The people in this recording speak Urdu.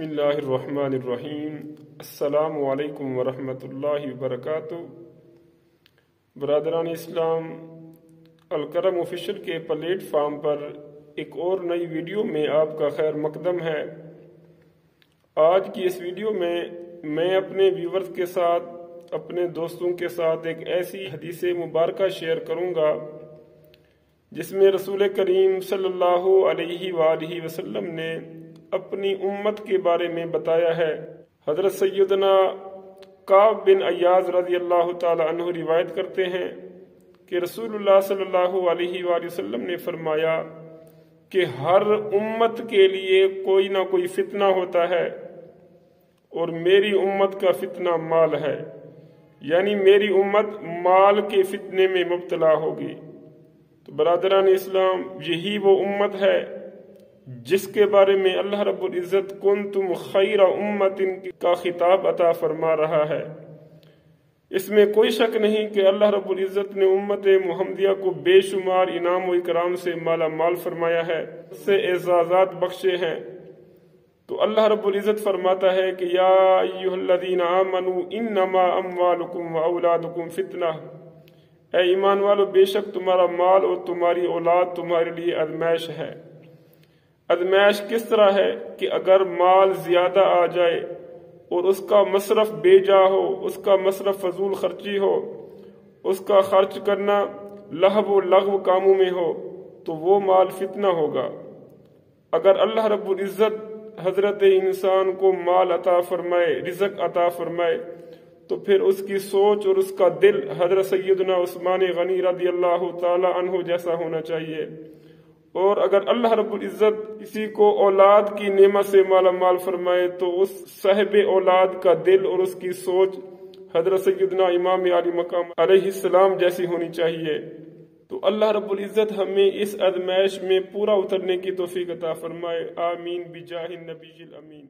اللہ الرحمن الرحیم۔ السلام علیکم ورحمۃ اللہ وبرکاتہ۔ برادران اسلام، الکرم آفیشل کے پلیٹ فارم پر ایک اور نئی ویڈیو میں آپ کا خیر مقدم ہے۔ آج کی اس ویڈیو میں اپنے ویورز کے ساتھ، اپنے دوستوں کے ساتھ ایک ایسی حدیث مبارکہ شیئر کروں گا جس میں رسول کریم صلی اللہ علیہ وآلہ وسلم نے اپنی امت کے بارے میں بتایا ہے۔ حضرت سیدنا کعب بن عیاض رضی اللہ تعالی عنہ روایت کرتے ہیں کہ رسول اللہ صلی اللہ علیہ وآلہ وسلم نے فرمایا کہ ہر امت کے لیے کوئی نہ کوئی فتنہ ہوتا ہے اور میری امت کا فتنہ مال ہے، یعنی میری امت مال کے فتنے میں مبتلا ہوگی۔ تو برادران اسلام، یہی وہ امت ہے جس کے بارے میں اللہ رب العزت کنتم خیر امت کا خطاب عطا فرما رہا ہے۔ اس میں کوئی شک نہیں کہ اللہ رب العزت نے امت محمدیہ کو بے شمار انعام و اکرام سے مالا مال فرمایا ہے، اس سے اعزازات بخشے ہیں۔ تو اللہ رب العزت فرماتا ہے کہ یا ایھا الذین آمنوا انما اموالکم واولادکم فتنہ، اے ایمان والو، بے شک تمہارا مال اور تمہاری اولاد تمہارے لیے آزمائش ہے۔ آزمائش کس طرح ہے کہ اگر مال زیادہ آ جائے اور اس کا مصرف بے جا ہو، اس کا مصرف فضول خرچی ہو، اس کا خرچ کرنا لہو و لغو کاموں میں ہو، تو وہ مال فتنہ ہوگا۔ اگر اللہ رب العزت حضرت انسان کو مال عطا فرمائے، رزق عطا فرمائے، تو پھر اس کی سوچ اور اس کا دل حضرت سیدنا عثمان غنی رضی اللہ تعالی عنہ جیسا ہونا چاہیے۔ اور اگر اللہ رب العزت کسی کو اولاد کی نعمت سے مالا مال فرمائے تو اس صاحب اولاد کا دل اور اس کی سوچ حضرت سیدنا امام علی مقام علیہ السلام جیسی ہونی چاہیے۔ تو اللہ رب العزت ہمیں اس آزمائش میں پورا اترنے کی توفیق عطا فرمائے، آمین بجاہ النبی الامین۔